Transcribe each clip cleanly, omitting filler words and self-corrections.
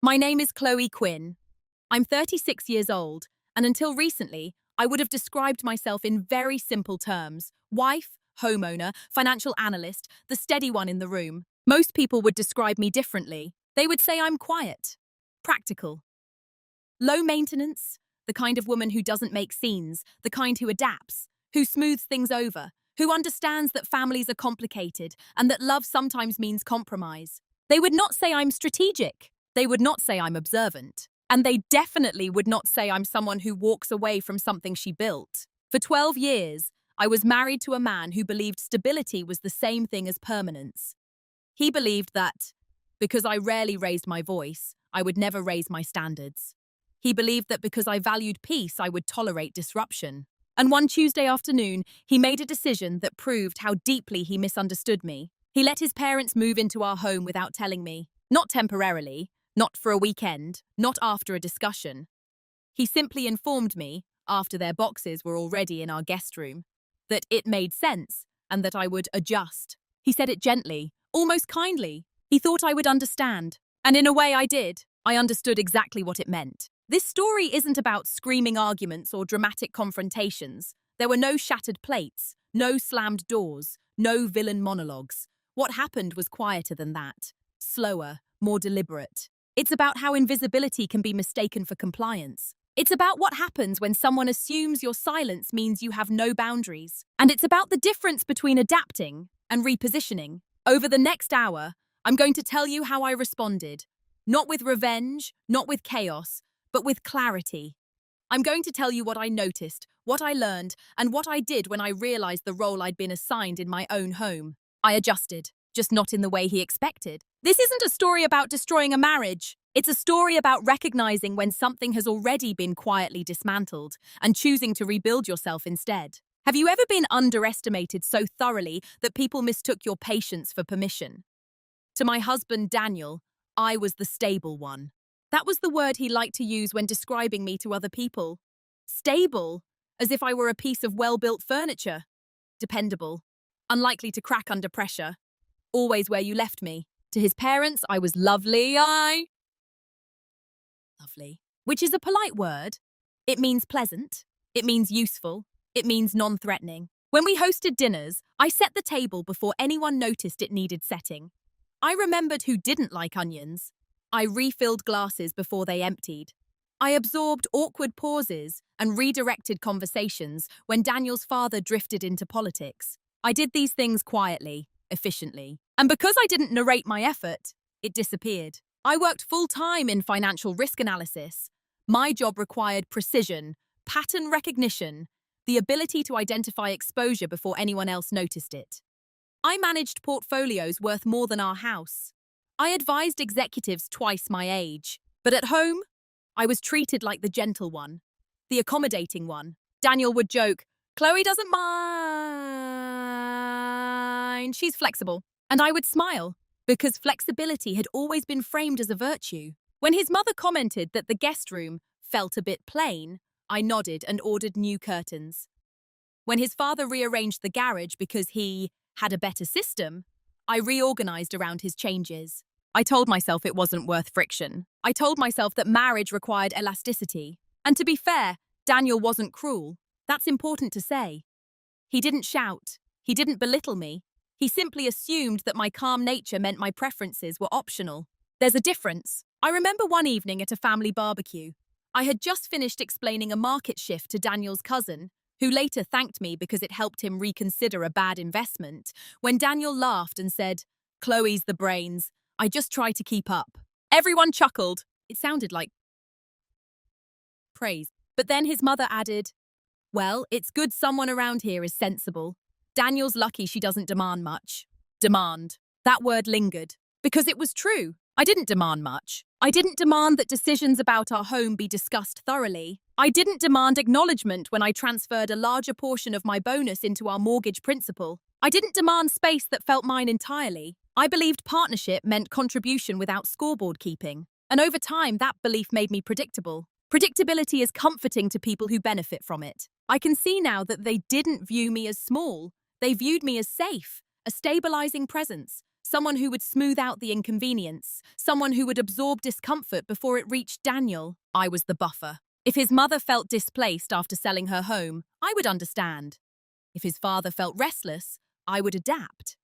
My name is Chloe Quinn. I'm 36 years old, and until recently, I would have described myself in very simple terms: wife, homeowner, financial analyst, the steady one in the room. Most people would describe me differently. They would say I'm quiet, practical, low maintenance, the kind of woman who doesn't make scenes, the kind who adapts, who smooths things over, who understands that families are complicated and that love sometimes means compromise. They would not say I'm strategic. They would not say I'm observant. And they definitely would not say I'm someone who walks away from something she built. For 12 years, I was married to a man who believed stability was the same thing as permanence. He believed that, because I rarely raised my voice, I would never raise my standards. He believed that because I valued peace, I would tolerate disruption. And one Tuesday afternoon, he made a decision that proved how deeply he misunderstood me. He let his parents move into our home without telling me, not temporarily, not for a weekend, not after a discussion. He simply informed me, after their boxes were already in our guest room, that it made sense and that I would adjust. He said it gently, almost kindly. He thought I would understand. And in a way I did. I understood exactly what it meant. This story isn't about screaming arguments or dramatic confrontations. There were no shattered plates, no slammed doors, no villain monologues. What happened was quieter than that. Slower, more deliberate. It's about how invisibility can be mistaken for compliance. It's about what happens when someone assumes your silence means you have no boundaries. And it's about the difference between adapting and repositioning. Over the next hour, I'm going to tell you how I responded. Not with revenge, not with chaos, but with clarity. I'm going to tell you what I noticed, what I learned, and what I did when I realized the role I'd been assigned in my own home. I adjusted, just not in the way he expected. This isn't a story about destroying a marriage. It's a story about recognizing when something has already been quietly dismantled and choosing to rebuild yourself instead. Have you ever been underestimated so thoroughly that people mistook your patience for permission? To my husband, Daniel, I was the stable one. That was the word he liked to use when describing me to other people. Stable, as if I were a piece of well-built furniture. Dependable, unlikely to crack under pressure. Always where you left me. To his parents, I was lovely, Lovely. Which is a polite word. It means pleasant. It means useful. It means non-threatening. When we hosted dinners, I set the table before anyone noticed it needed setting. I remembered who didn't like onions. I refilled glasses before they emptied. I absorbed awkward pauses and redirected conversations when Daniel's father drifted into politics. I did these things quietly, efficiently. And because I didn't narrate my effort, it disappeared. I worked full-time in financial risk analysis. My job required precision, pattern recognition, the ability to identify exposure before anyone else noticed it. I managed portfolios worth more than our house. I advised executives twice my age. But at home, I was treated like the gentle one, the accommodating one. Daniel would joke, "Chloe doesn't mind. She's flexible." And I would smile, because flexibility had always been framed as a virtue. When his mother commented that the guest room felt a bit plain, I nodded and ordered new curtains. When his father rearranged the garage because he had a better system, I reorganized around his changes. I told myself it wasn't worth friction. I told myself that marriage required elasticity. And to be fair, Daniel wasn't cruel. That's important to say. He didn't shout. He didn't belittle me. He simply assumed that my calm nature meant my preferences were optional. There's a difference. I remember one evening at a family barbecue. I had just finished explaining a market shift to Daniel's cousin, who later thanked me because it helped him reconsider a bad investment, when Daniel laughed and said, "Chloe's the brains. I just try to keep up." Everyone chuckled. It sounded like praise. But then his mother added, "Well, it's good someone around here is sensible. Daniel's lucky she doesn't demand much." Demand. That word lingered. Because it was true. I didn't demand much. I didn't demand that decisions about our home be discussed thoroughly. I didn't demand acknowledgement when I transferred a larger portion of my bonus into our mortgage principal. I didn't demand space that felt mine entirely. I believed partnership meant contribution without scoreboard keeping. And over time, that belief made me predictable. Predictability is comforting to people who benefit from it. I can see now that they didn't view me as small. They viewed me as safe, a stabilizing presence, someone who would smooth out the inconvenience, someone who would absorb discomfort before it reached Daniel. I was the buffer. If his mother felt displaced after selling her home, I would understand. If his father felt restless, I would adapt.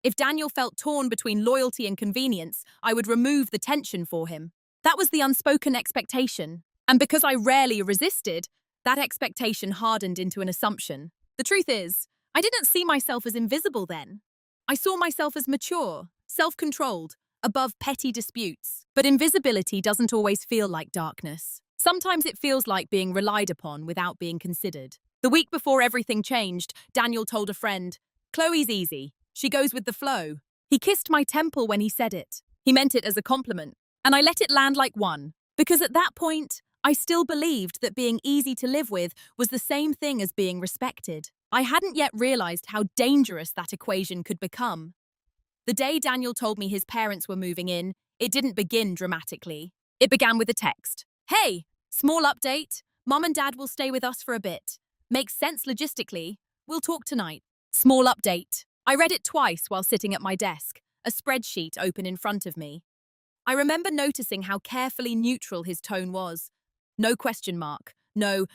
If Daniel felt torn between loyalty and convenience, I would remove the tension for him. That was the unspoken expectation. And because I rarely resisted, that expectation hardened into an assumption. The truth is, I didn't see myself as invisible then. I saw myself as mature, self-controlled, above petty disputes. But invisibility doesn't always feel like darkness. Sometimes it feels like being relied upon without being considered. The week before everything changed, Daniel told a friend, "Chloe's easy. She goes with the flow." He kissed my temple when he said it. He meant it as a compliment, and I let it land like one. Because at that point, I still believed that being easy to live with was the same thing as being respected. I hadn't yet realized how dangerous that equation could become. The day Daniel told me his parents were moving in, it didn't begin dramatically. It began with a text. "Hey, small update. Mom and Dad will stay with us for a bit. Makes sense logistically. We'll talk tonight." Small update. I read it twice while sitting at my desk, a spreadsheet open in front of me. I remember noticing how carefully neutral his tone was. No question mark. No,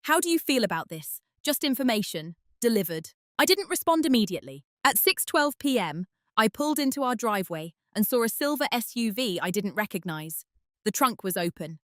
"How do you feel about this?" Just information. Delivered. I didn't respond immediately. At 6:12 p.m., I pulled into our driveway and saw a silver SUV I didn't recognize. The trunk was open.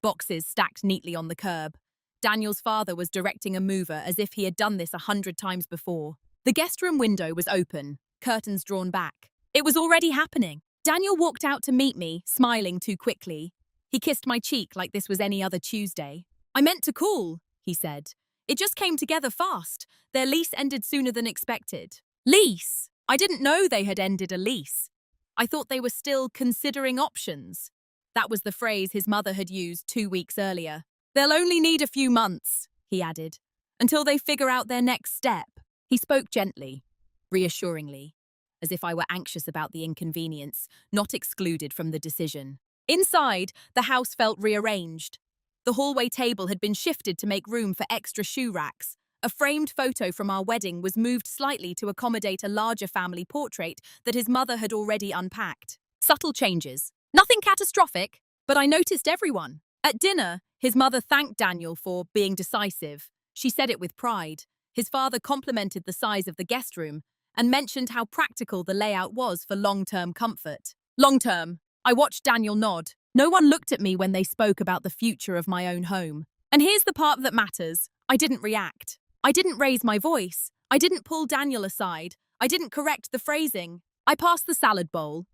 Boxes stacked neatly on the curb. Daniel's father was directing a mover as if he had done this 100 times before. The guest room window was open, curtains drawn back. It was already happening. Daniel walked out to meet me, smiling too quickly. He kissed my cheek like this was any other Tuesday. "I meant to call," he said. "It just came together fast. Their lease ended sooner than expected." Lease? I didn't know they had ended a lease. I thought they were still considering options. That was the phrase his mother had used 2 weeks earlier. "They'll only need a few months," he added, "until they figure out their next step." He spoke gently, reassuringly, as if I were anxious about the inconvenience, not excluded from the decision. Inside, the house felt rearranged. The hallway table had been shifted to make room for extra shoe racks. A framed photo from our wedding was moved slightly to accommodate a larger family portrait that his mother had already unpacked. Subtle changes. Nothing catastrophic, but I noticed everyone. At dinner, his mother thanked Daniel for being decisive. She said it with pride. His father complimented the size of the guest room and mentioned how practical the layout was for long-term comfort. Long-term. I watched Daniel nod. No one looked at me when they spoke about the future of my own home. And here's the part that matters. I didn't react. I didn't raise my voice. I didn't pull Daniel aside. I didn't correct the phrasing. I passed the salad bowl.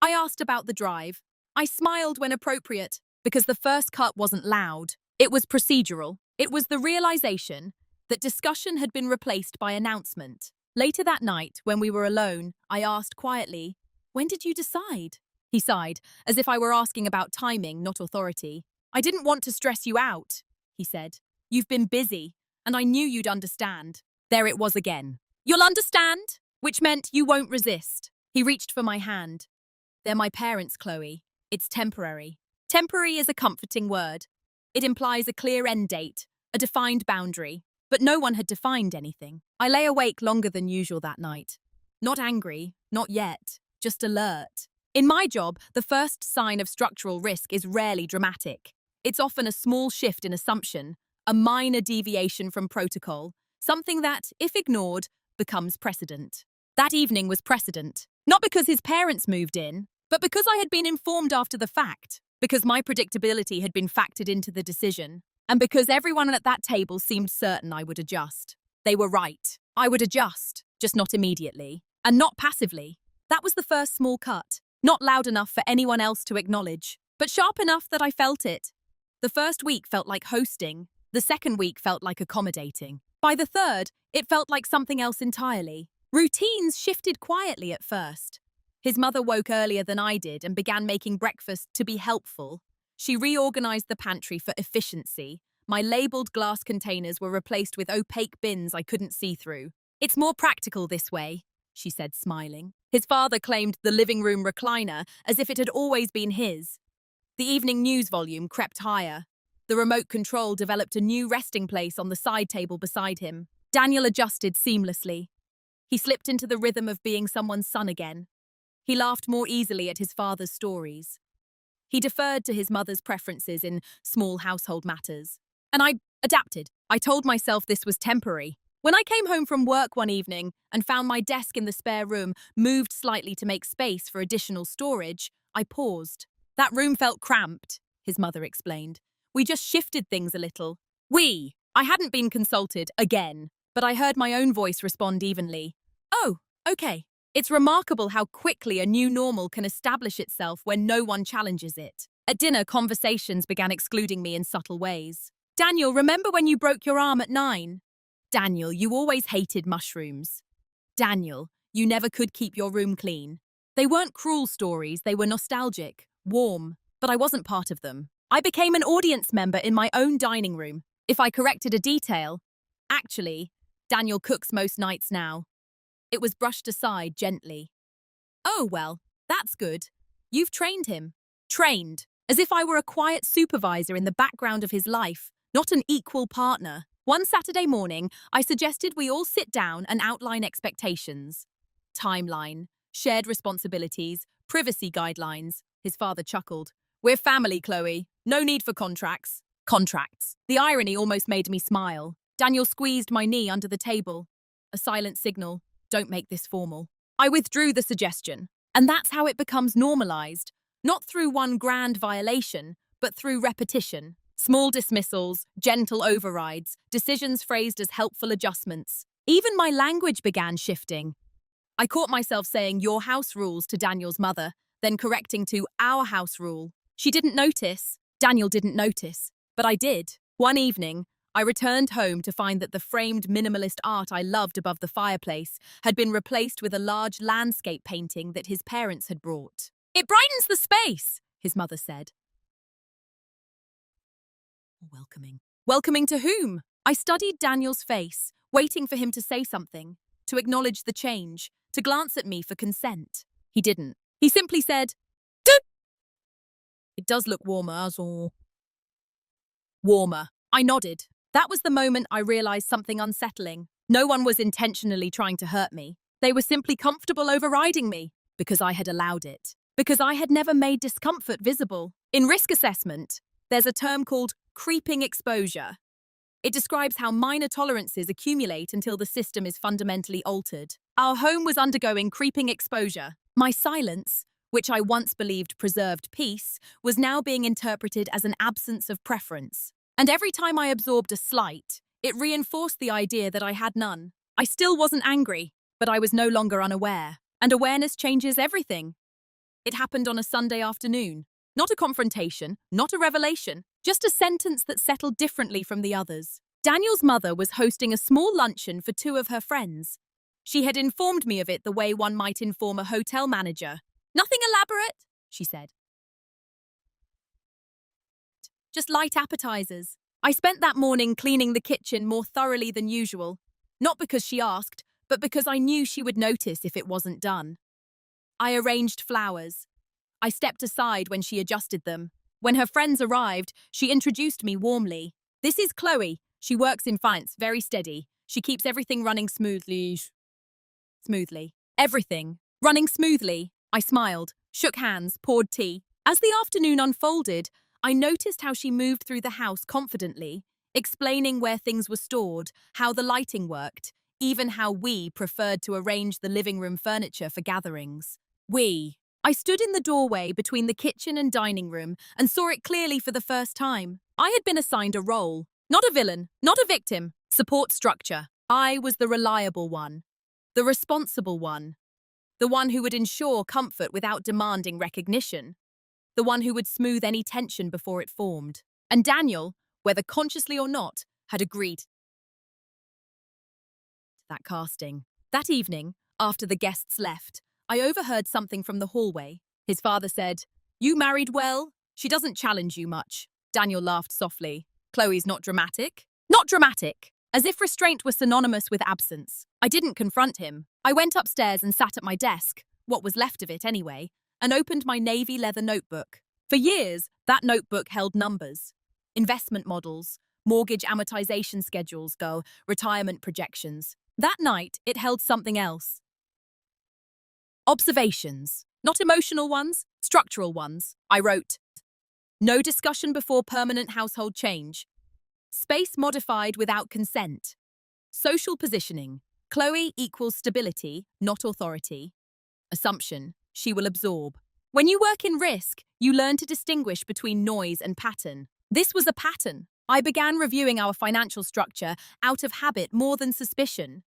I asked about the drive. I smiled when appropriate, because the first cut wasn't loud. It was procedural. It was the realization that discussion had been replaced by announcement. Later that night, when we were alone, I asked quietly, "When did you decide?" He sighed, as if I were asking about timing, not authority. "I didn't want to stress you out," he said. "You've been busy, and I knew you'd understand." There it was again. "You'll understand," which meant you won't resist. He reached for my hand. "They're my parents, Chloe. It's temporary." Temporary is a comforting word. It implies a clear end date, a defined boundary. But no one had defined anything. I lay awake longer than usual that night. Not angry, not yet, just alert. In my job, the first sign of structural risk is rarely dramatic. It's often a small shift in assumption, a minor deviation from protocol, something that, if ignored, becomes precedent. That evening was precedent, not because his parents moved in, but because I had been informed after the fact, because my predictability had been factored into the decision. And because everyone at that table seemed certain I would adjust. They were right. I would adjust, just not immediately. And not passively. That was the first small cut. Not loud enough for anyone else to acknowledge, but sharp enough that I felt it. The first week felt like hosting. The second week felt like accommodating. By the third, it felt like something else entirely. Routines shifted quietly at first. His mother woke earlier than I did and began making breakfast to be helpful. She reorganized the pantry for efficiency. My labeled glass containers were replaced with opaque bins I couldn't see through. "It's more practical this way," she said, smiling. His father claimed the living room recliner as if it had always been his. The evening news volume crept higher. The remote control developed a new resting place on the side table beside him. Daniel adjusted seamlessly. He slipped into the rhythm of being someone's son again. He laughed more easily at his father's stories. He deferred to his mother's preferences in small household matters. And I adapted. I told myself this was temporary. When I came home from work one evening and found my desk in the spare room moved slightly to make space for additional storage, I paused. That room felt cramped, his mother explained. We just shifted things a little. I hadn't been consulted again, but I heard my own voice respond evenly. Oh, okay. It's remarkable how quickly a new normal can establish itself when no one challenges it. At dinner, conversations began excluding me in subtle ways. Daniel, remember when you broke your arm at 9? Daniel, you always hated mushrooms. Daniel, you never could keep your room clean. They weren't cruel stories, they were nostalgic, warm, but I wasn't part of them. I became an audience member in my own dining room. If I corrected a detail, actually, Daniel cooks most nights now. It was brushed aside gently. Oh, well, that's good. You've trained him. Trained, as if I were a quiet supervisor in the background of his life, not an equal partner. One Saturday morning, I suggested we all sit down and outline expectations. Timeline, shared responsibilities, privacy guidelines. His father chuckled. We're family, Chloe. No need for contracts. Contracts. The irony almost made me smile. Daniel squeezed my knee under the table. A silent signal. Don't make this formal. I withdrew the suggestion. And that's how it becomes normalized. Not through one grand violation, but through repetition. Small dismissals, gentle overrides, decisions phrased as helpful adjustments. Even my language began shifting. I caught myself saying your house rules to Daniel's mother, then correcting to our house rule. She didn't notice. Daniel didn't notice. But I did. One evening, I returned home to find that the framed minimalist art I loved above the fireplace had been replaced with a large landscape painting that his parents had brought. It brightens the space, his mother said. Welcoming. Welcoming to whom? I studied Daniel's face, waiting for him to say something, to acknowledge the change, to glance at me for consent. He didn't. He simply said, "Duh!" It does look warmer, or... Warmer. I nodded. That was the moment I realized something unsettling. No one was intentionally trying to hurt me. They were simply comfortable overriding me, because I had allowed it. Because I had never made discomfort visible. In risk assessment, there's a term called creeping exposure. It describes how minor tolerances accumulate until the system is fundamentally altered. Our home was undergoing creeping exposure. My silence, which I once believed preserved peace, was now being interpreted as an absence of preference. And every time I absorbed a slight, it reinforced the idea that I had none. I still wasn't angry, but I was no longer unaware. And awareness changes everything. It happened on a Sunday afternoon. Not a confrontation, not a revelation, just a sentence that settled differently from the others. Daniel's mother was hosting a small luncheon for 2 of her friends. She had informed me of it the way one might inform a hotel manager. Nothing elaborate, she said. Just light appetizers. I spent that morning cleaning the kitchen more thoroughly than usual. Not because she asked, but because I knew she would notice if it wasn't done. I arranged flowers. I stepped aside when she adjusted them. When her friends arrived, she introduced me warmly. This is Chloe. She works in finance, very steady. She keeps everything running smoothly. Everything. Running smoothly. I smiled, shook hands, poured tea. As the afternoon unfolded, I noticed how she moved through the house confidently, explaining where things were stored, how the lighting worked, even how we preferred to arrange the living room furniture for gatherings. I stood in the doorway between the kitchen and dining room and saw it clearly for the first time. I had been assigned a role. Not a villain, not a victim. Support structure. I was the reliable one. The responsible one. The one who would ensure comfort without demanding recognition. The one who would smooth any tension before it formed. And Daniel, whether consciously or not, had agreed to that casting. That evening, after the guests left, I overheard something from the hallway. His father said, "You married well? She doesn't challenge you much." Daniel laughed softly. "Chloe's not dramatic?" "Not dramatic." As if restraint was synonymous with absence. I didn't confront him. I went upstairs and sat at my desk, what was left of it anyway, and opened my navy leather notebook. For years, that notebook held numbers. Investment models, mortgage amortization schedules, retirement projections. That night, it held something else. Observations. Not emotional ones, structural ones. I wrote, no discussion before permanent household change. Space modified without consent. Social positioning. Chloe equals stability, not authority. Assumption. She will absorb. When you work in risk, you learn to distinguish between noise and pattern. This was a pattern. I began reviewing our financial structure out of habit more than suspicion.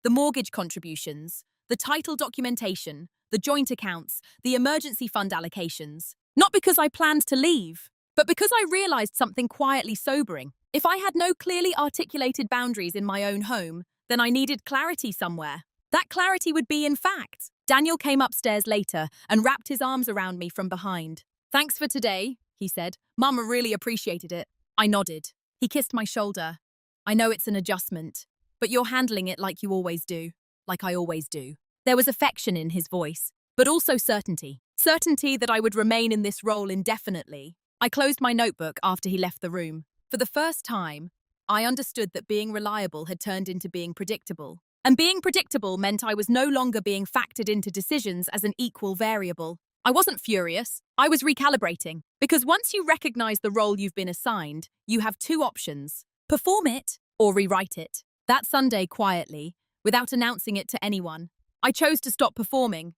The mortgage contributions, the title documentation, the joint accounts, the emergency fund allocations. Not because I planned to leave, but because I realized something quietly sobering. If I had no clearly articulated boundaries in my own home, then I needed clarity somewhere. That clarity would be in facts. Daniel came upstairs later and wrapped his arms around me from behind. Thanks for today, he said. Mama really appreciated it. I nodded. He kissed my shoulder. I know it's an adjustment, but you're handling it like you always do. Like I always do. There was affection in his voice, but also certainty. Certainty that I would remain in this role indefinitely. I closed my notebook after he left the room. For the first time, I understood that being reliable had turned into being predictable. And being predictable meant I was no longer being factored into decisions as an equal variable. I wasn't furious. I was recalibrating. Because once you recognize the role you've been assigned, you have two options. Perform it or rewrite it. That Sunday, quietly, without announcing it to anyone, I chose to stop performing.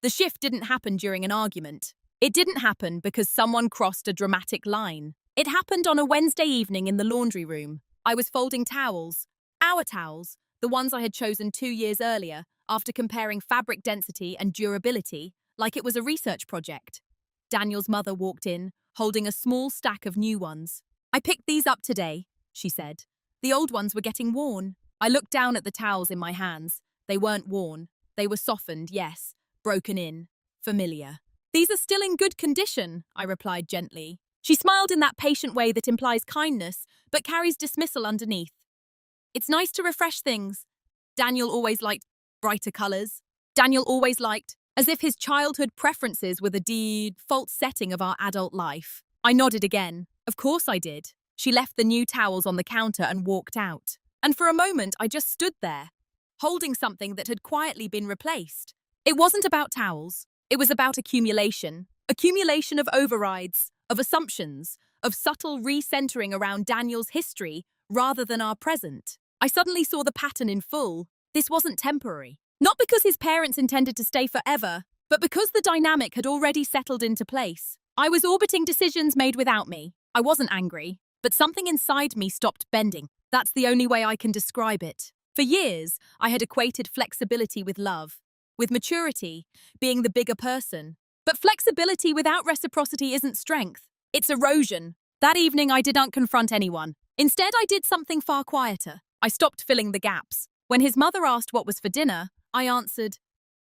The shift didn't happen during an argument. It didn't happen because someone crossed a dramatic line. It happened on a Wednesday evening in the laundry room. I was folding towels. Our towels, the ones I had chosen 2 years earlier, after comparing fabric density and durability, like it was a research project. Daniel's mother walked in, holding a small stack of new ones. I picked these up today, she said. The old ones were getting worn. I looked down at the towels in my hands. They weren't worn. They were softened, yes, broken in, familiar. These are still in good condition, I replied gently. She smiled in that patient way that implies kindness, but carries dismissal underneath. It's nice to refresh things. Daniel always liked brighter colours. Daniel always liked, as if his childhood preferences were the default setting of our adult life. I nodded again. Of course I did. She left the new towels on the counter and walked out. And for a moment, I just stood there, holding something that had quietly been replaced. It wasn't about towels. It was about accumulation. Accumulation of overrides, of assumptions, of subtle recentering around Daniel's history rather than our present. I suddenly saw the pattern in full. This wasn't temporary. Not because his parents intended to stay forever, but because the dynamic had already settled into place. I was orbiting decisions made without me. I wasn't angry, but something inside me stopped bending. That's the only way I can describe it. For years, I had equated flexibility with love, with maturity, being the bigger person. But flexibility without reciprocity isn't strength. It's erosion. That evening, I didn't confront anyone. Instead, I did something far quieter. I stopped filling the gaps. When his mother asked what was for dinner, I answered,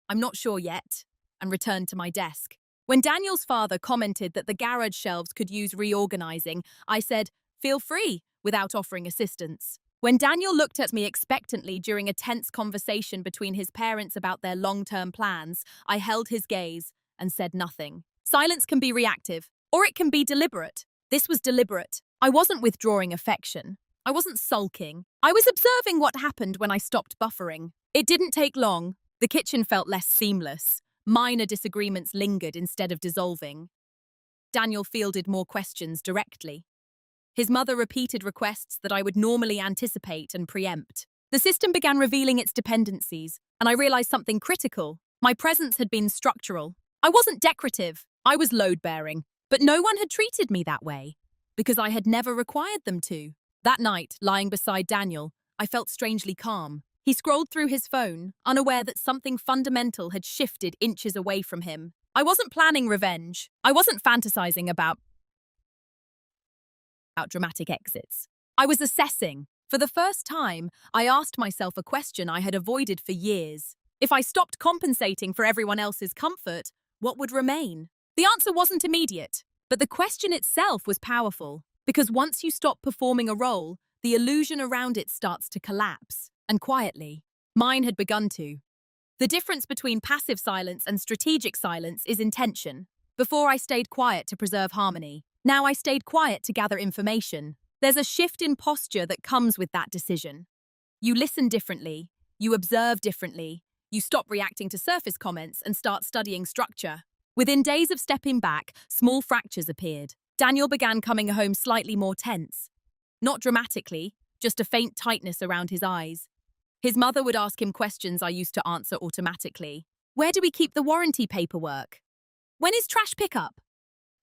I'm not sure yet, and returned to my desk. When Daniel's father commented that the garage shelves could use reorganizing, I said, feel free, without offering assistance. When Daniel looked at me expectantly during a tense conversation between his parents about their long-term plans, I held his gaze and said nothing. Silence can be reactive, or it can be deliberate. This was deliberate. I wasn't withdrawing affection. I wasn't sulking. I was observing what happened when I stopped buffering. It didn't take long. The kitchen felt less seamless. Minor disagreements lingered instead of dissolving. Daniel fielded more questions directly. His mother repeated requests that I would normally anticipate and preempt. The system began revealing its dependencies, and I realized something critical. My presence had been structural. I wasn't decorative. I was load-bearing. But no one had treated me that way, because I had never required them to. That night, lying beside Daniel, I felt strangely calm. He scrolled through his phone, unaware that something fundamental had shifted inches away from him. I wasn't planning revenge. I wasn't fantasizing about dramatic exits. I was assessing. For the first time, I asked myself a question I had avoided for years. If I stopped compensating for everyone else's comfort, what would remain? The answer wasn't immediate, but the question itself was powerful, because once you stop performing a role, the illusion around it starts to collapse, and quietly. Mine had begun to. The difference between passive silence and strategic silence is intention. Before I stayed quiet to preserve harmony. Now I stayed quiet to gather information. There's a shift in posture that comes with that decision. You listen differently, you observe differently, you stop reacting to surface comments and start studying structure. Within days of stepping back, small fractures appeared. Daniel began coming home slightly more tense. Not dramatically, just a faint tightness around his eyes. His mother would ask him questions I used to answer automatically. Where do we keep the warranty paperwork? When is trash pickup?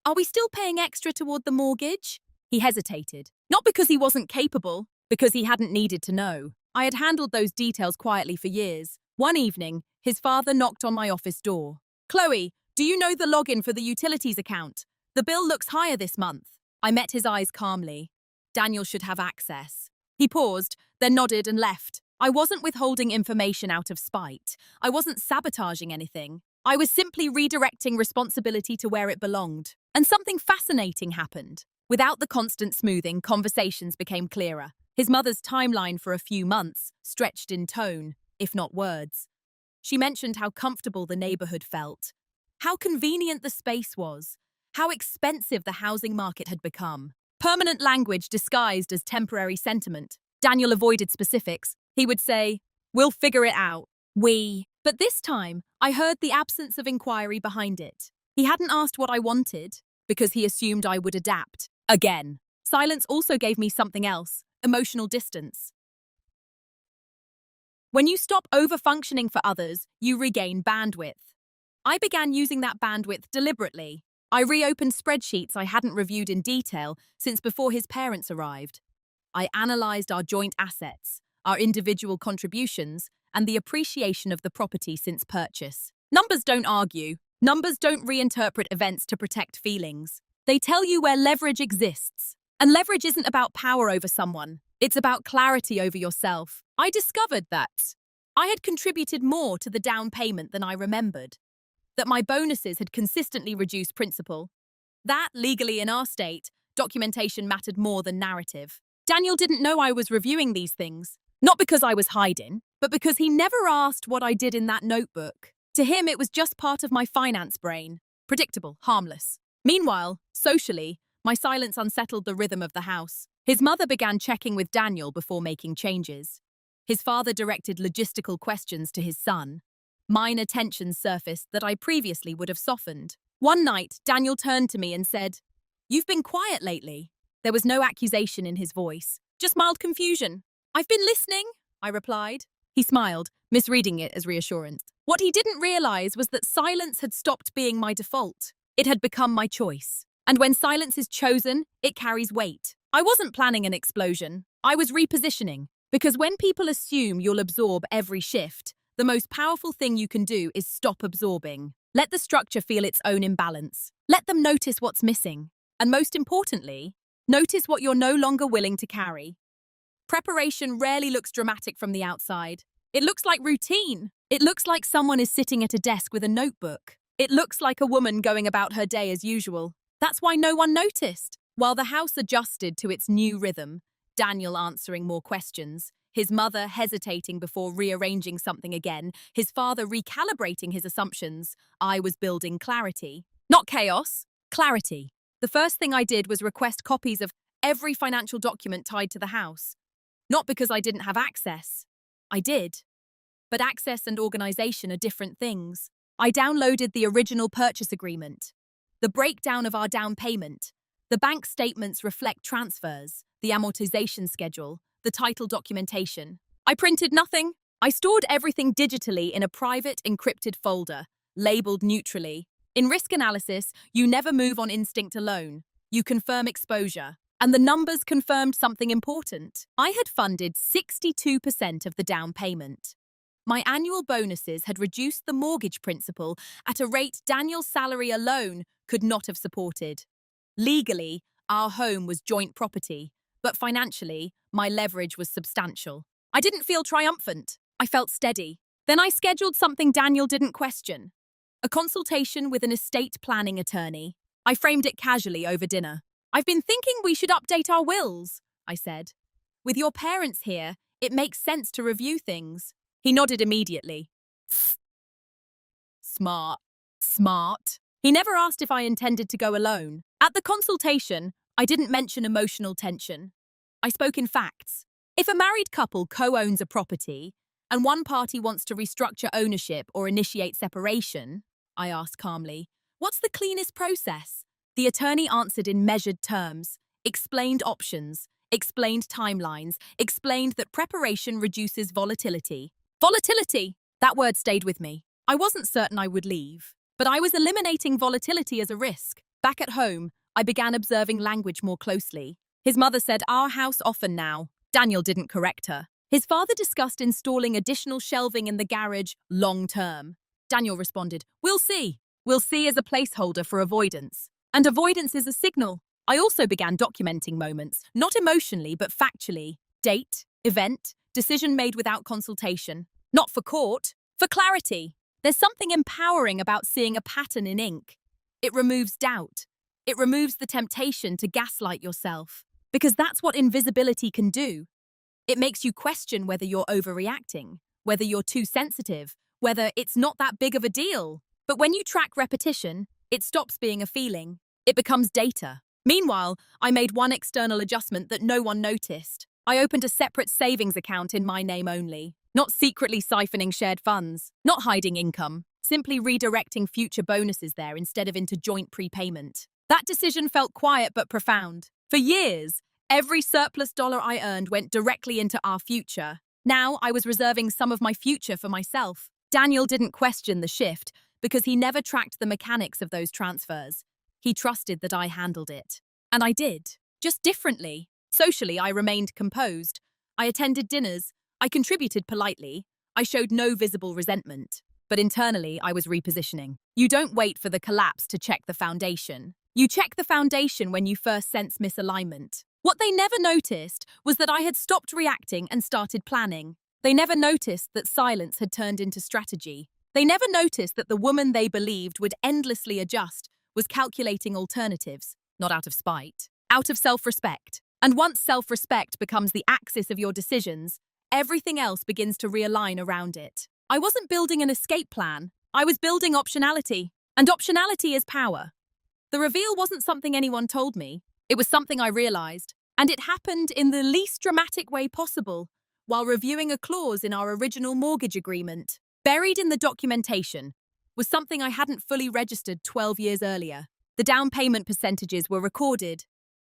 Are we still paying extra toward the mortgage? He hesitated. Not because he wasn't capable, because he hadn't needed to know. I had handled those details quietly for years. One evening, his father knocked on my office door. Chloe, do you know the login for the utilities account? The bill looks higher this month. I met his eyes calmly. Daniel should have access. He paused, then nodded and left. I wasn't withholding information out of spite. I wasn't sabotaging anything. I was simply redirecting responsibility to where it belonged. And something fascinating happened. Without the constant smoothing, conversations became clearer. His mother's timeline for a few months stretched in tone, if not words. She mentioned how comfortable the neighborhood felt, how convenient the space was, how expensive the housing market had become. Permanent language disguised as temporary sentiment. Daniel avoided specifics. He would say, "We'll figure it out. We." But this time, I heard the absence of inquiry behind it. He hadn't asked what I wanted, because he assumed I would adapt. Again. Silence also gave me something else, emotional distance. When you stop over-functioning for others, you regain bandwidth. I began using that bandwidth deliberately. I reopened spreadsheets I hadn't reviewed in detail since before his parents arrived. I analysed our joint assets, our individual contributions, and the appreciation of the property since purchase. Numbers don't argue. Numbers don't reinterpret events to protect feelings. They tell you where leverage exists. And leverage isn't about power over someone. It's about clarity over yourself. I discovered that I had contributed more to the down payment than I remembered. That my bonuses had consistently reduced principal. That, legally in our state, documentation mattered more than narrative. Daniel didn't know I was reviewing these things. Not because I was hiding, but because he never asked what I did in that notebook. To him, it was just part of my finance brain. Predictable, harmless. Meanwhile, socially, my silence unsettled the rhythm of the house. His mother began checking with Daniel before making changes. His father directed logistical questions to his son. Minor tensions surfaced that I previously would have softened. One night, Daniel turned to me and said, "You've been quiet lately." There was no accusation in his voice, just mild confusion. "I've been listening," I replied. He smiled, misreading it as reassurance. What he didn't realize was that silence had stopped being my default. It had become my choice. And when silence is chosen, it carries weight. I wasn't planning an explosion. I was repositioning. Because when people assume you'll absorb every shift, the most powerful thing you can do is stop absorbing. Let the structure feel its own imbalance. Let them notice what's missing. And most importantly, notice what you're no longer willing to carry. Preparation rarely looks dramatic from the outside. It looks like routine. It looks like someone is sitting at a desk with a notebook. It looks like a woman going about her day as usual. That's why no one noticed. While the house adjusted to its new rhythm, Daniel answering more questions, his mother hesitating before rearranging something again, his father recalibrating his assumptions, I was building clarity. Not chaos, clarity. The first thing I did was request copies of every financial document tied to the house. Not because I didn't have access. I did. But access and organization are different things. I downloaded the original purchase agreement, the breakdown of our down payment. The bank statements reflect transfers, the amortization schedule, the title documentation. I printed nothing. I stored everything digitally in a private, encrypted folder, labeled neutrally. In risk analysis, you never move on instinct alone. You confirm exposure. And the numbers confirmed something important. I had funded 62% of the down payment. My annual bonuses had reduced the mortgage principal at a rate Daniel's salary alone could not have supported. Legally, our home was joint property, but financially, my leverage was substantial. I didn't feel triumphant. I felt steady. Then I scheduled something Daniel didn't question. A consultation with an estate planning attorney. I framed it casually over dinner. "I've been thinking we should update our wills," I said. "With your parents here, it makes sense to review things." He nodded immediately. Smart. Smart. He never asked if I intended to go alone. At the consultation, I didn't mention emotional tension. I spoke in facts. If a married couple co-owns a property, and one party wants to restructure ownership or initiate separation, I asked calmly, What's the cleanest process? The attorney answered in measured terms, explained options, explained timelines, explained that preparation reduces volatility. Volatility! That word stayed with me. I wasn't certain I would leave, but I was eliminating volatility as a risk. Back at home, I began observing language more closely. His mother said, "Our house often now." Daniel didn't correct her. His father discussed installing additional shelving in the garage long term. Daniel responded, "We'll see. We'll see" as a placeholder for avoidance. And avoidance is a signal. I also began documenting moments, not emotionally but factually. Date, event, decision made without consultation. Not for court, for clarity. There's something empowering about seeing a pattern in ink. It removes doubt. It removes the temptation to gaslight yourself. Because that's what invisibility can do. It makes you question whether you're overreacting, whether you're too sensitive, whether it's not that big of a deal. But when you track repetition, it stops being a feeling. It becomes data. Meanwhile, I made one external adjustment that no one noticed. I opened a separate savings account in my name only. Not secretly siphoning shared funds, not hiding income, simply redirecting future bonuses there instead of into joint prepayment. That decision felt quiet but profound. For years, every surplus dollar I earned went directly into our future. Now I was reserving some of my future for myself. Daniel didn't question the shift because he never tracked the mechanics of those transfers. He trusted that I handled it. And I did, just differently. Socially, I remained composed. I attended dinners. I contributed politely. I showed no visible resentment. But internally, I was repositioning. You don't wait for the collapse to check the foundation. You check the foundation when you first sense misalignment. What they never noticed was that I had stopped reacting and started planning. They never noticed that silence had turned into strategy. They never noticed that the woman they believed would endlessly adjust was calculating alternatives, not out of spite, out of self-respect. And once self-respect becomes the axis of your decisions, everything else begins to realign around it. I wasn't building an escape plan. I was building optionality. And optionality is power. The reveal wasn't something anyone told me. It was something I realized. And it happened in the least dramatic way possible, while reviewing a clause in our original mortgage agreement. Buried in the documentation was something I hadn't fully registered 12 years earlier. The down payment percentages were recorded.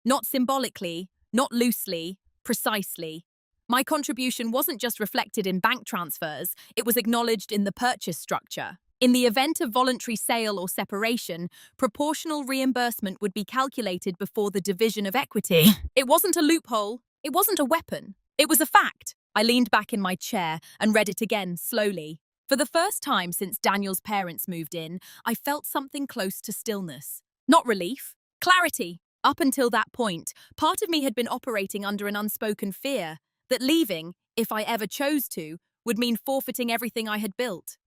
Not symbolically, not loosely, precisely. My contribution wasn't just reflected in bank transfers, it was acknowledged in the purchase structure. In the event of voluntary sale or separation, proportional reimbursement would be calculated before the division of equity. It wasn't a loophole. It wasn't a weapon. It was a fact. I leaned back in my chair and read it again, slowly. For the first time since Daniel's parents moved in, I felt something close to stillness. Not relief, clarity. Up until that point, part of me had been operating under an unspoken fear that leaving, if I ever chose to, would mean forfeiting everything I had built.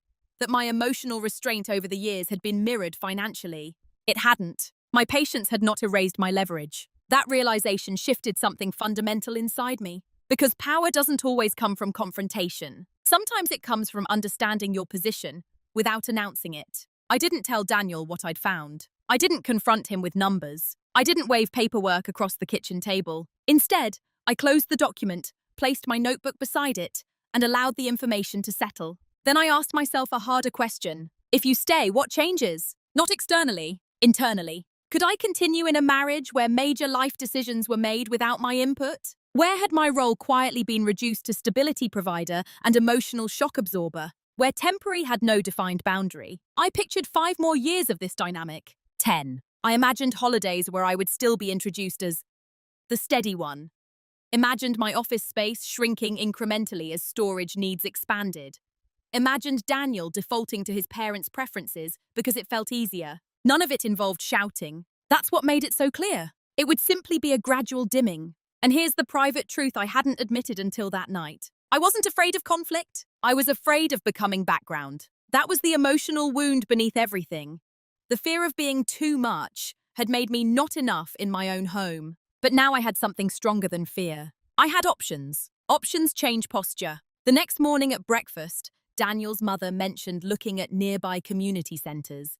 That my emotional restraint over the years had been mirrored financially. It hadn't. My patience had not erased my leverage. That realization shifted something fundamental inside me. Because power doesn't always come from confrontation. Sometimes it comes from understanding your position without announcing it. I didn't tell Daniel what I'd found. I didn't confront him with numbers. I didn't wave paperwork across the kitchen table. Instead, I closed the document, placed my notebook beside it, and allowed the information to settle. Then I asked myself a harder question. If you stay, what changes? Not externally, internally. Could I continue in a marriage where major life decisions were made without my input? Where had my role quietly been reduced to stability provider and emotional shock absorber? Where temporary had no defined boundary? I pictured 5 more years of this dynamic. 10. I imagined holidays where I would still be introduced as the steady one. Imagined my office space shrinking incrementally as storage needs expanded. Imagined Daniel defaulting to his parents' preferences because it felt easier. None of it involved shouting. That's what made it so clear. It would simply be a gradual dimming. And here's the private truth I hadn't admitted until that night. I wasn't afraid of conflict. I was afraid of becoming background. That was the emotional wound beneath everything. The fear of being too much had made me not enough in my own home. But now I had something stronger than fear. I had options. Options change posture. The next morning at breakfast, Daniel's mother mentioned looking at nearby community centres,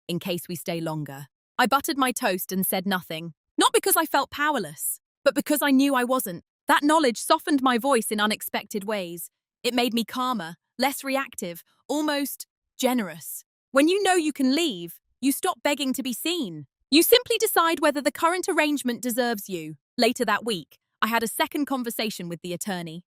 in case we stay longer. I buttered my toast and said nothing. Not because I felt powerless, but because I knew I wasn't. That knowledge softened my voice in unexpected ways. It made me calmer, less reactive, almost generous. When you know you can leave, You stop begging to be seen. You simply decide whether the current arrangement deserves you. Later that week, I had a second conversation with the attorney.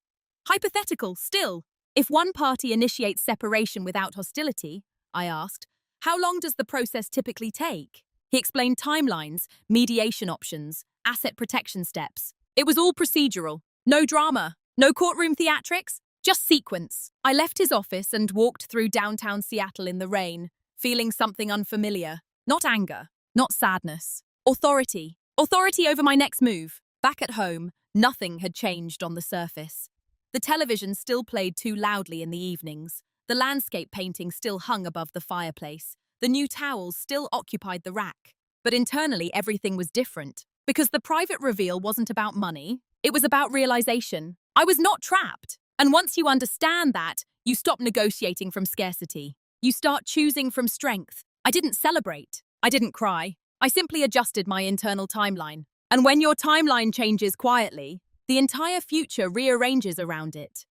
Hypothetical, still. If one party initiates separation without hostility, I asked, how long does the process typically take? He explained timelines, mediation options, asset protection steps. It was all procedural. No drama, no courtroom theatrics, just sequence. I left his office and walked through downtown Seattle in the rain, feeling something unfamiliar. Not anger, not sadness. Authority. Authority over my next move. Back at home, nothing had changed on the surface. The television still played too loudly in the evenings. The landscape painting still hung above the fireplace. The new towels still occupied the rack. But internally, everything was different. Because the private reveal wasn't about money. It was about realization. I was not trapped. And once you understand that, you stop negotiating from scarcity. You start choosing from strength. I didn't celebrate. I didn't cry. I simply adjusted my internal timeline. And when your timeline changes quietly, the entire future rearranges around it.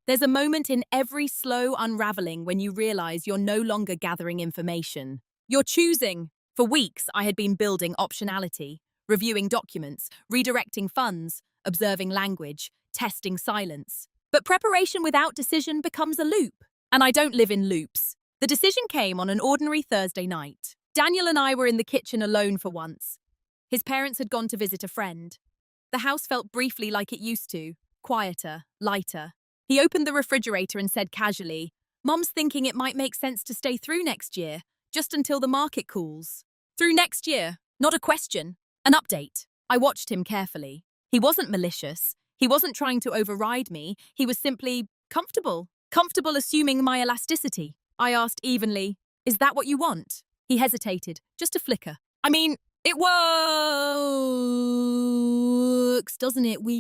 There's a moment in every slow unraveling when you realize you're no longer gathering information. You're choosing. For weeks, I had been building optionality, reviewing documents, redirecting funds, observing language, testing silence. But preparation without decision becomes a loop. And I don't live in loops. The decision came on an ordinary Thursday night. Daniel and I were in the kitchen alone for once. His parents had gone to visit a friend. The house felt briefly like it used to, quieter, lighter. He opened the refrigerator and said casually, "Mom's thinking it might make sense to stay through next year, just until the market cools." Through next year, not a question, an update. I watched him carefully. He wasn't malicious. He wasn't trying to override me. He was simply comfortable assuming my elasticity. I asked evenly, "Is that what you want?" He hesitated, just a flicker. "I mean, it works, doesn't it? We've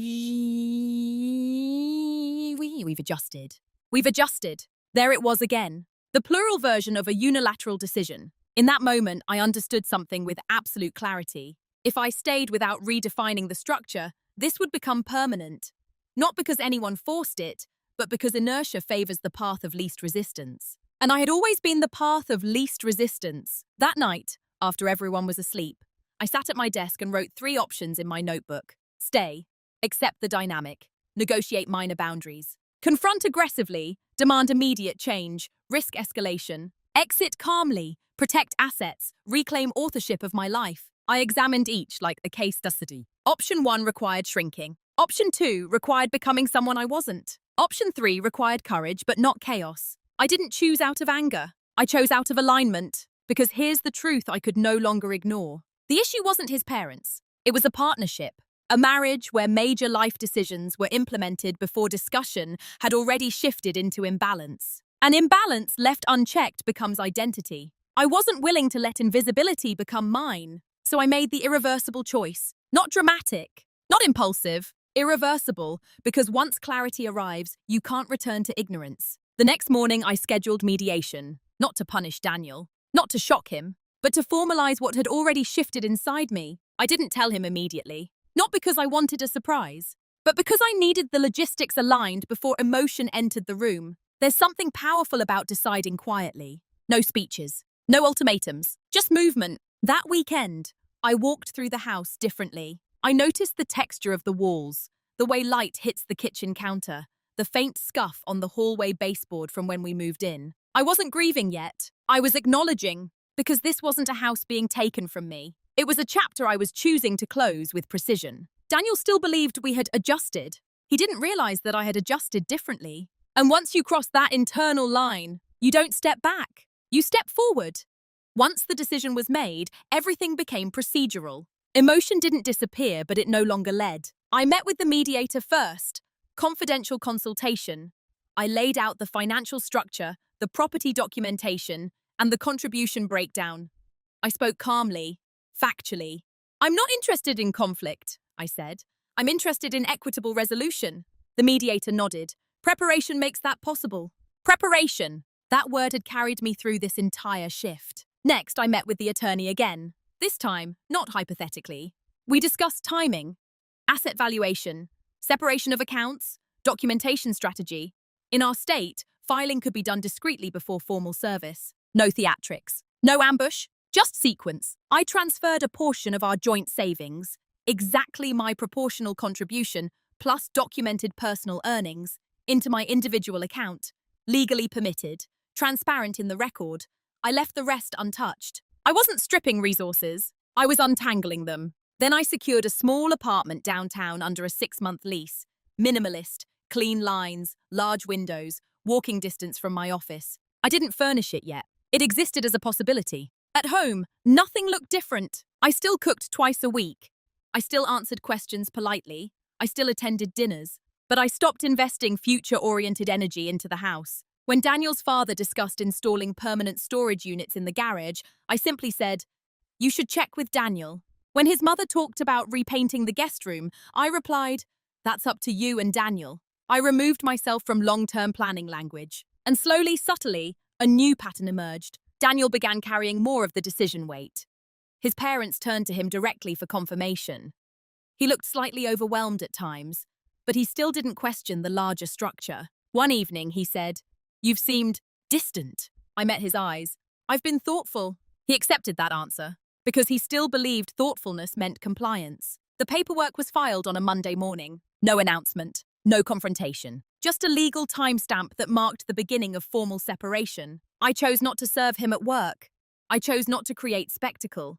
adjusted. We've adjusted." There it was again. The plural version of a unilateral decision. In that moment, I understood something with absolute clarity. If I stayed without redefining the structure, this would become permanent. Not because anyone forced it, but because inertia favors the path of least resistance. And I had always been the path of least resistance. That night, after everyone was asleep, I sat at my desk and wrote 3 options in my notebook. Stay, accept the dynamic, negotiate minor boundaries, confront aggressively, demand immediate change, risk escalation, exit calmly, protect assets, reclaim authorship of my life. I examined each like a case study. Option 1 required shrinking. Option 2 required becoming someone I wasn't. Option 3 required courage, but not chaos. I didn't choose out of anger. I chose out of alignment. Because here's the truth I could no longer ignore. The issue wasn't his parents. It was a partnership. A marriage where major life decisions were implemented before discussion had already shifted into imbalance. An imbalance left unchecked becomes identity. I wasn't willing to let invisibility become mine. So I made the irreversible choice. Not dramatic, not impulsive, irreversible, because once clarity arrives, you can't return to ignorance. The next morning, I scheduled mediation, not to punish Daniel, not to shock him, but to formalize what had already shifted inside me. I didn't tell him immediately, not because I wanted a surprise, but because I needed the logistics aligned before emotion entered the room. There's something powerful about deciding quietly. No speeches, no ultimatums, just movement. That weekend, I walked through the house differently. I noticed the texture of the walls, the way light hits the kitchen counter, the faint scuff on the hallway baseboard from when we moved in. I wasn't grieving yet. I was acknowledging, because this wasn't a house being taken from me. It was a chapter I was choosing to close with precision. Daniel still believed we had adjusted. He didn't realize that I had adjusted differently. And once you cross that internal line, you don't step back. You step forward. Once the decision was made, everything became procedural. Emotion didn't disappear, but it no longer led. I met with the mediator first. Confidential consultation. I laid out the financial structure, the property documentation, and the contribution breakdown. I spoke calmly, factually. "I'm not interested in conflict," I said. "I'm interested in equitable resolution." The mediator nodded. "Preparation makes that possible." Preparation. That word had carried me through this entire shift. Next, I met with the attorney again. This time, not hypothetically. We discussed timing, asset valuation, separation of accounts, documentation strategy. In our state, filing could be done discreetly before formal service. No theatrics. No ambush. Just sequence. I transferred a portion of our joint savings, exactly my proportional contribution, plus documented personal earnings, into my individual account, legally permitted, transparent in the record. I left the rest untouched. I wasn't stripping resources, I was untangling them. Then I secured a small apartment downtown under a 6-month lease. Minimalist, clean lines, large windows, walking distance from my office. I didn't furnish it yet. It existed as a possibility. At home, nothing looked different. I still cooked twice a week. I still answered questions politely. I still attended dinners. But I stopped investing future-oriented energy into the house. When Daniel's father discussed installing permanent storage units in the garage, I simply said, "You should check with Daniel." When his mother talked about repainting the guest room, I replied, "That's up to you and Daniel." I removed myself from long-term planning language. And slowly, subtly, a new pattern emerged. Daniel began carrying more of the decision weight. His parents turned to him directly for confirmation. He looked slightly overwhelmed at times, but he still didn't question the larger structure. One evening, he said, "You've seemed distant." I met his eyes. "I've been thoughtful." He accepted that answer, because he still believed thoughtfulness meant compliance. The paperwork was filed on a Monday morning. No announcement, no confrontation. Just a legal timestamp that marked the beginning of formal separation. I chose not to serve him at work. I chose not to create spectacle.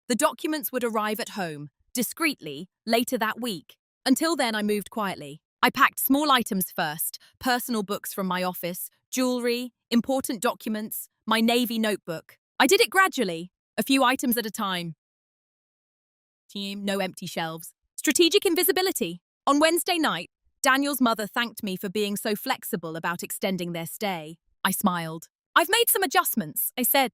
The documents would arrive at home, discreetly, later that week. Until then, I moved quietly. I packed small items first, personal books from my office, jewelry, important documents, my Navy notebook. I did it gradually, a few items at a time. No empty shelves. Strategic invisibility. On Wednesday night, Daniel's mother thanked me for being so flexible about extending their stay. I smiled. "I've made some adjustments," I said.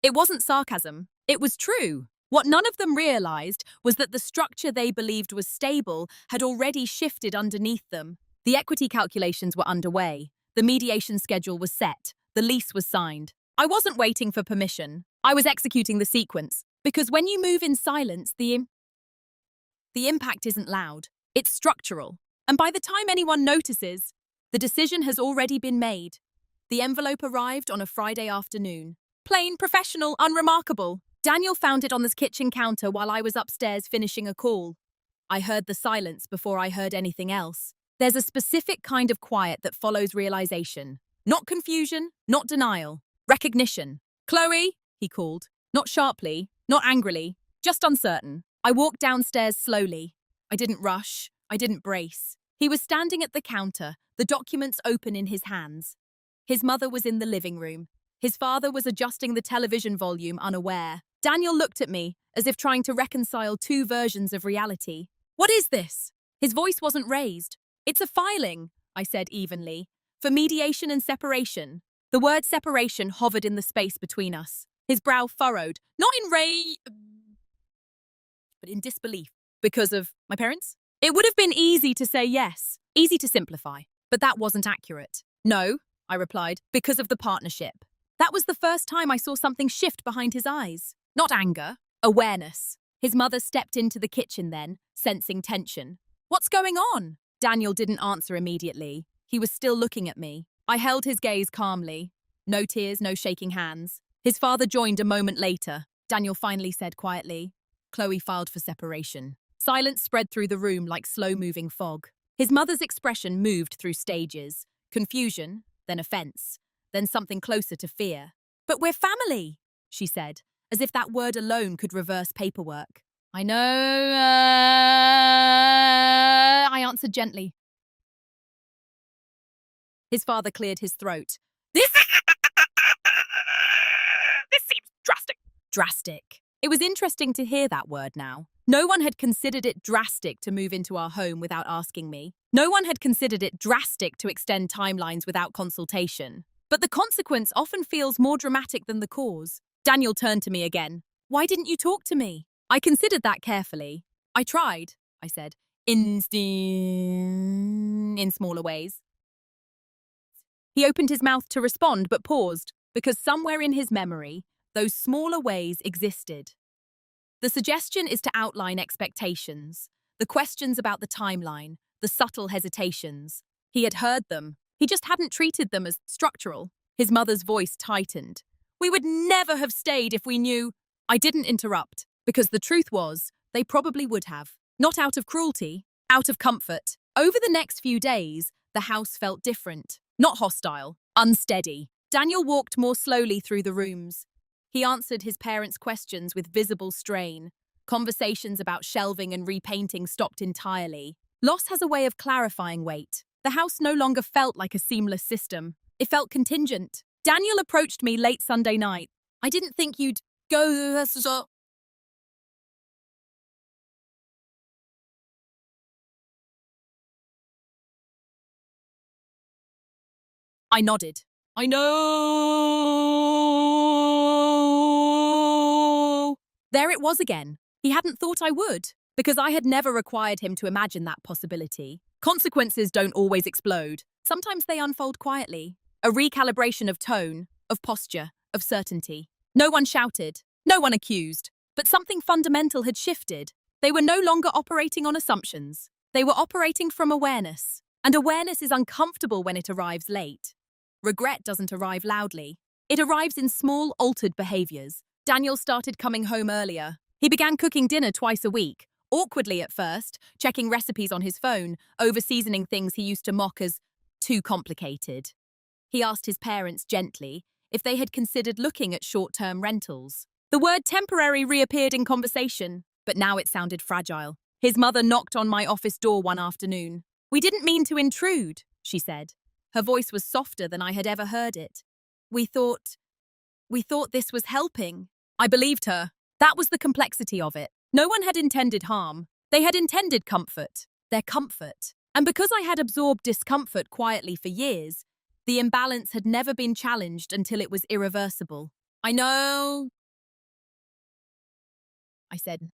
It wasn't sarcasm. It was true. What none of them realized was that the structure they believed was stable had already shifted underneath them. The equity calculations were underway. The mediation schedule was set. The lease was signed. I wasn't waiting for permission. I was executing the sequence. Because when you move in silence, the impact isn't loud. It's structural. And by the time anyone notices, the decision has already been made. The envelope arrived on a Friday afternoon. Plain, professional, unremarkable. Daniel found it on the kitchen counter while I was upstairs finishing a call. I heard the silence before I heard anything else. There's a specific kind of quiet that follows realization. Not confusion, not denial. Recognition. "Chloe," he called. Not sharply, not angrily, just uncertain. I walked downstairs slowly. I didn't rush. I didn't brace. He was standing at the counter, the documents open in his hands. His mother was in the living room. His father was adjusting the television volume, unaware. Daniel looked at me, as if trying to reconcile two versions of reality. "What is this?" His voice wasn't raised. "It's a filing," I said evenly, "for mediation and separation." The word separation hovered in the space between us. His brow furrowed, not in rage, but in disbelief. "Because of my parents?" It would have been easy to say yes, easy to simplify, but that wasn't accurate. "No," I replied, "because of the partnership." That was the first time I saw something shift behind his eyes. Not anger, awareness. His mother stepped into the kitchen then, sensing tension. "What's going on?" Daniel didn't answer immediately. He was still looking at me. I held his gaze calmly. No tears, no shaking hands. His father joined a moment later. Daniel finally said quietly, "Chloe filed for separation." Silence spread through the room like slow-moving fog. His mother's expression moved through stages. Confusion, then offense, then something closer to fear. "But we're family," she said, as if that word alone could reverse paperwork. "I know, I answered gently. His father cleared his throat. This seems drastic." Drastic. It was interesting to hear that word now. No one had considered it drastic to move into our home without asking me. No one had considered it drastic to extend timelines without consultation. But the consequence often feels more dramatic than the cause. Daniel turned to me again. "Why didn't you talk to me?" I considered that carefully. "I tried," I said, in smaller ways. He opened his mouth to respond but paused, because somewhere in his memory, those smaller ways existed. The suggestion is to outline expectations, the questions about the timeline, the subtle hesitations. He had heard them. He just hadn't treated them as structural. His mother's voice tightened. We would never have stayed if we knew. I didn't interrupt, because the truth was, they probably would have. Not out of cruelty, out of comfort. Over the next few days, the house felt different. Not hostile, unsteady. Daniel walked more slowly through the rooms. He answered his parents' questions with visible strain. Conversations about shelving and repainting stopped entirely. Loss has a way of clarifying weight. The house no longer felt like a seamless system. It felt contingent. Daniel approached me late Sunday night. I didn't think you'd go. I nodded. I know. There it was again. He hadn't thought I would, because I had never required him to imagine that possibility. Consequences don't always explode. Sometimes they unfold quietly. A recalibration of tone, of posture, of certainty. No one shouted, no one accused, but something fundamental had shifted. They were no longer operating on assumptions. They were operating from awareness. And awareness is uncomfortable when it arrives late. Regret doesn't arrive loudly. It arrives in small, altered behaviors. Daniel started coming home earlier. He began cooking dinner twice a week, awkwardly at first, checking recipes on his phone, over-seasoning things he used to mock as too complicated. He asked his parents gently if they had considered looking at short-term rentals. The word temporary reappeared in conversation, but now it sounded fragile. His mother knocked on my office door one afternoon. We didn't mean to intrude, she said. Her voice was softer than I had ever heard it. We thought this was helping. I believed her. That was the complexity of it. No one had intended harm. They had intended comfort. Their comfort. And because I had absorbed discomfort quietly for years, the imbalance had never been challenged until it was irreversible. I know, I said.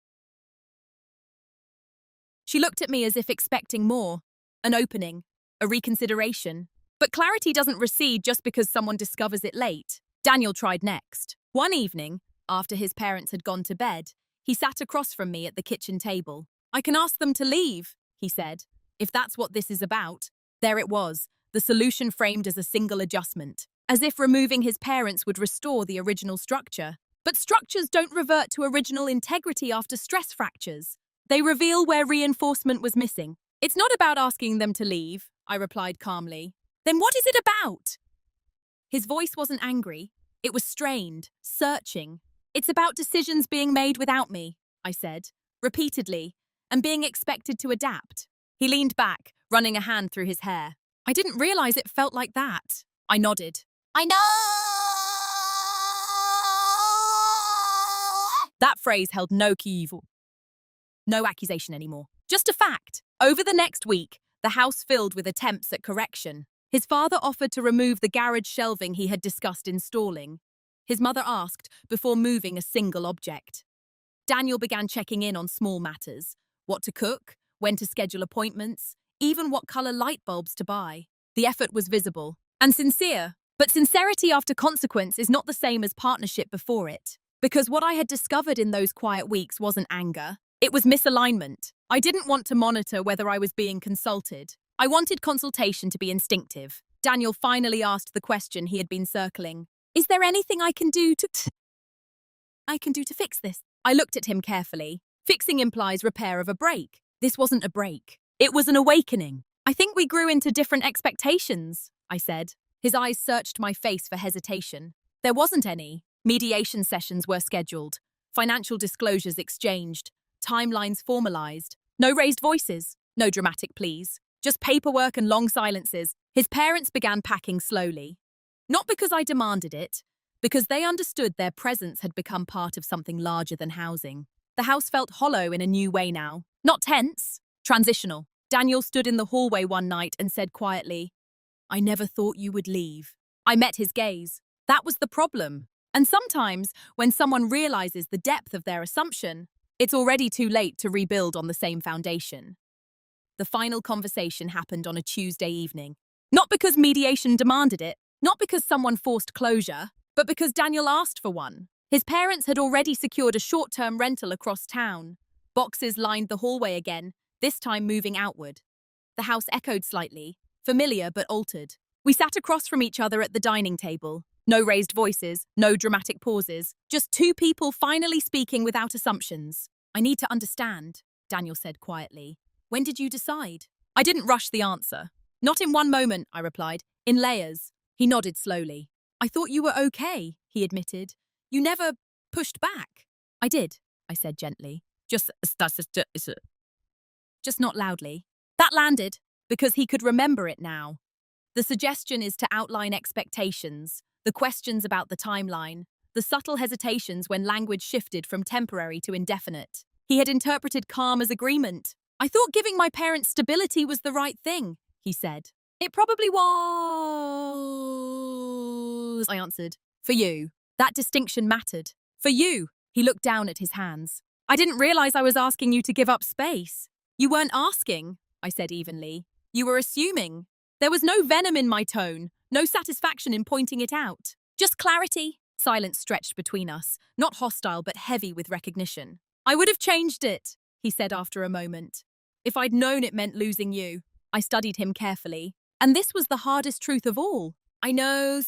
She looked at me as if expecting more. An opening. A reconsideration. But clarity doesn't recede just because someone discovers it late. Daniel tried next. One evening, after his parents had gone to bed, he sat across from me at the kitchen table. I can ask them to leave, he said. If that's what this is about. There it was, the solution framed as a single adjustment, as if removing his parents would restore the original structure. But structures don't revert to original integrity after stress fractures. They reveal where reinforcement was missing. It's not about asking them to leave, I replied calmly. Then what is it about? His voice wasn't angry. It was strained, searching. It's about decisions being made without me, I said, repeatedly, and being expected to adapt. He leaned back, running a hand through his hair. I didn't realize it felt like that. I nodded. I know! That phrase held no evil. No accusation anymore. Just a fact. Over the next week, the house filled with attempts at correction. His father offered to remove the garage shelving he had discussed installing. His mother asked before moving a single object. Daniel began checking in on small matters. What to cook, when to schedule appointments, even what color light bulbs to buy. The effort was visible and sincere. But sincerity after consequence is not the same as partnership before it. Because what I had discovered in those quiet weeks wasn't anger. It was misalignment. I didn't want to monitor whether I was being consulted. I wanted consultation to be instinctive. Daniel finally asked the question he had been circling. Is there anything I can do to fix this? I looked at him carefully. Fixing implies repair of a break. This wasn't a break. It was an awakening. I think we grew into different expectations, I said. His eyes searched my face for hesitation. There wasn't any. Mediation sessions were scheduled. Financial disclosures exchanged. Timelines formalized. No raised voices. No dramatic pleas. Just paperwork and long silences. His parents began packing slowly. Not because I demanded it, because they understood their presence had become part of something larger than housing. The house felt hollow in a new way now. Not tense, transitional. Daniel stood in the hallway one night and said quietly, I never thought you would leave. I met his gaze. That was the problem. And sometimes, when someone realizes the depth of their assumption, it's already too late to rebuild on the same foundation. The final conversation happened on a Tuesday evening. Not because mediation demanded it, not because someone forced closure, but because Daniel asked for one. His parents had already secured a short-term rental across town. Boxes lined the hallway again, this time moving outward. The house echoed slightly, familiar but altered. We sat across from each other at the dining table. No raised voices, no dramatic pauses, just two people finally speaking without assumptions. I need to understand, Daniel said quietly. When did you decide? I didn't rush the answer. Not in one moment, I replied. In layers. He nodded slowly. I thought you were okay, he admitted. You never pushed back. I did, I said gently. Just not loudly. That landed, because he could remember it now. The suggestion is to outline expectations, the questions about the timeline, the subtle hesitations when language shifted from temporary to indefinite. He had interpreted calm as agreement. I thought giving my parents stability was the right thing, he said. It probably was, I answered. For you. That distinction mattered. For you. He looked down at his hands. I didn't realize I was asking you to give up space. You weren't asking, I said evenly. You were assuming. There was no venom in my tone, no satisfaction in pointing it out. Just clarity. Silence stretched between us, not hostile but heavy with recognition. I would have changed it, he said after a moment. If I'd known it meant losing you. I studied him carefully. And this was the hardest truth of all. I know,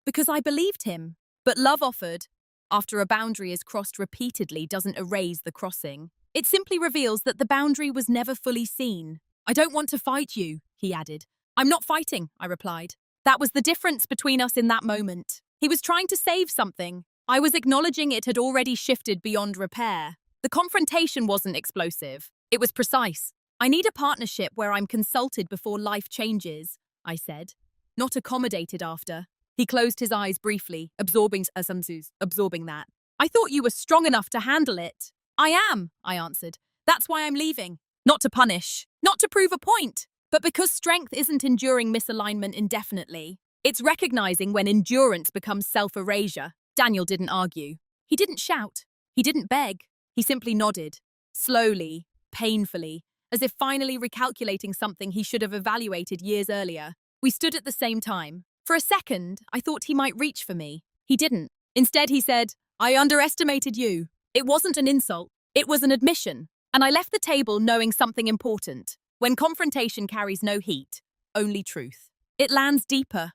because I believed him. But love offered, after a boundary is crossed repeatedly, doesn't erase the crossing. It simply reveals that the boundary was never fully seen. I don't want to fight you, he added. I'm not fighting, I replied. That was the difference between us in that moment. He was trying to save something. I was acknowledging it had already shifted beyond repair. The confrontation wasn't explosive. It was precise. I need a partnership where I'm consulted before life changes, I said. Not accommodated after. He closed his eyes briefly, absorbing that. I thought you were strong enough to handle it. I am, I answered. That's why I'm leaving. Not to punish, not to prove a point, but because strength isn't enduring misalignment indefinitely. It's recognizing when endurance becomes self-erasure. Daniel didn't argue. He didn't shout. He didn't beg. He simply nodded. Slowly, painfully, as if finally recalculating something he should have evaluated years earlier. We stood at the same time. For a second, I thought he might reach for me. He didn't. Instead, he said, I underestimated you. It wasn't an insult. It was an admission. And I left the table knowing something important. When confrontation carries no heat, only truth. It lands deeper.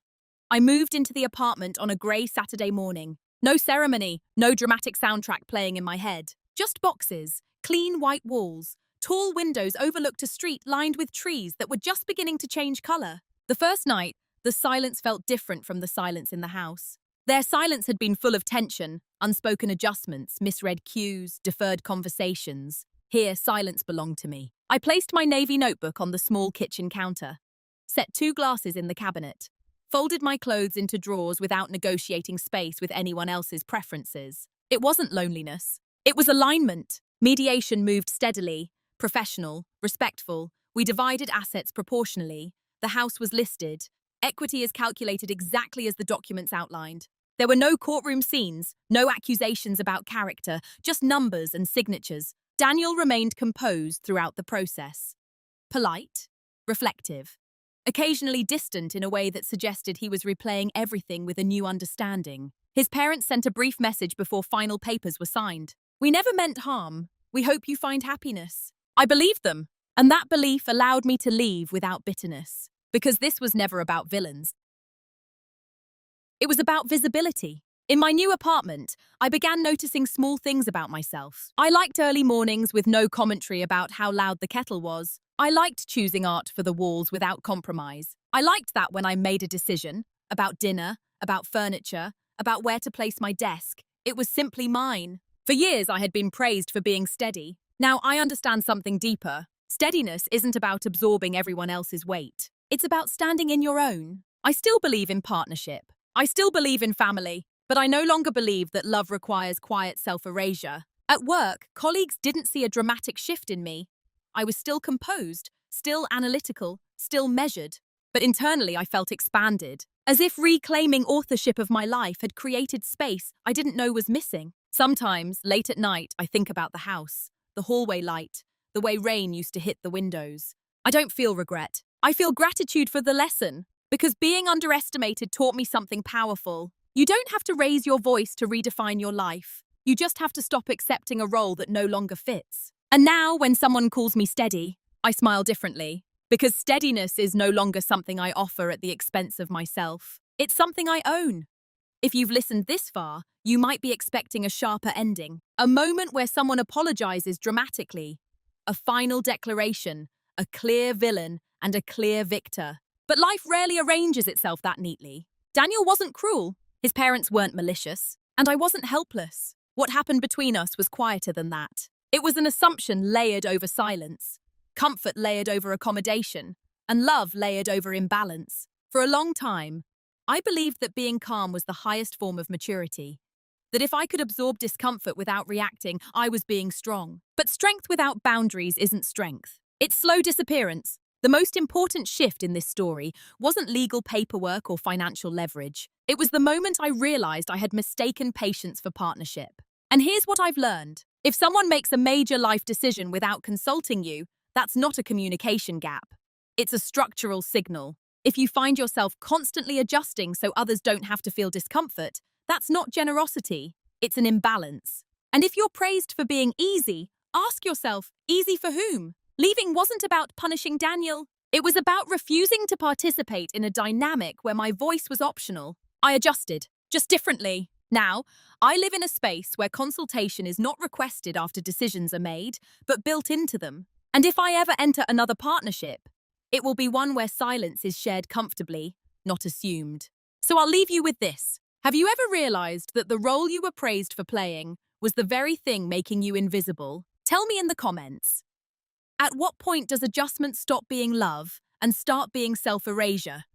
I moved into the apartment on a grey Saturday morning. No ceremony, no dramatic soundtrack playing in my head. Just boxes, clean white walls, tall windows overlooked a street lined with trees that were just beginning to change colour. The first night, the silence felt different from the silence in the house. Their silence had been full of tension, unspoken adjustments, misread cues, deferred conversations. Here, silence belonged to me. I placed my navy notebook on the small kitchen counter, set 2 glasses in the cabinet, folded my clothes into drawers without negotiating space with anyone else's preferences. It wasn't loneliness. It was alignment. Mediation moved steadily, professional, respectful. We divided assets proportionally. The house was listed. Equity is calculated exactly as the documents outlined. There were no courtroom scenes, no accusations about character, just numbers and signatures. Daniel remained composed throughout the process. Polite, reflective, occasionally distant in a way that suggested he was replaying everything with a new understanding. His parents sent a brief message before final papers were signed. We never meant harm. We hope you find happiness. I believed them, and that belief allowed me to leave without bitterness. Because this was never about villains. It was about visibility. In my new apartment, I began noticing small things about myself. I liked early mornings with no commentary about how loud the kettle was. I liked choosing art for the walls without compromise. I liked that when I made a decision about dinner, about furniture, about where to place my desk, it was simply mine. For years, I had been praised for being steady. Now I understand something deeper. Steadiness isn't about absorbing everyone else's weight. It's about standing in your own. I still believe in partnership. I still believe in family. But I no longer believe that love requires quiet self-erasure. At work, colleagues didn't see a dramatic shift in me. I was still composed, still analytical, still measured. But internally, I felt expanded, as if reclaiming authorship of my life had created space I didn't know was missing. Sometimes, late at night, I think about the house, the hallway light, the way rain used to hit the windows. I don't feel regret. I feel gratitude for the lesson, because being underestimated taught me something powerful. You don't have to raise your voice to redefine your life. You just have to stop accepting a role that no longer fits. And now, when someone calls me steady, I smile differently, because steadiness is no longer something I offer at the expense of myself. It's something I own. If you've listened this far, you might be expecting a sharper ending, a moment where someone apologizes dramatically, a final declaration, a clear villain, and a clear victor. But life rarely arranges itself that neatly. Daniel wasn't cruel, his parents weren't malicious, and I wasn't helpless. What happened between us was quieter than that. It was an assumption layered over silence, comfort layered over accommodation, and love layered over imbalance. For a long time, I believed that being calm was the highest form of maturity. That if I could absorb discomfort without reacting, I was being strong. But strength without boundaries isn't strength. It's slow disappearance. The most important shift in this story wasn't legal paperwork or financial leverage. It was the moment I realized I had mistaken patience for partnership. And here's what I've learned. If someone makes a major life decision without consulting you, that's not a communication gap. It's a structural signal. If you find yourself constantly adjusting so others don't have to feel discomfort, that's not generosity, it's an imbalance. And if you're praised for being easy, ask yourself, easy for whom? Leaving wasn't about punishing Daniel. It was about refusing to participate in a dynamic where my voice was optional. I adjusted, just differently. Now, I live in a space where consultation is not requested after decisions are made, but built into them. And if I ever enter another partnership, it will be one where silence is shared comfortably, not assumed. So I'll leave you with this. Have you ever realized that the role you were praised for playing was the very thing making you invisible? Tell me in the comments. At what point does adjustment stop being love and start being self-erasure?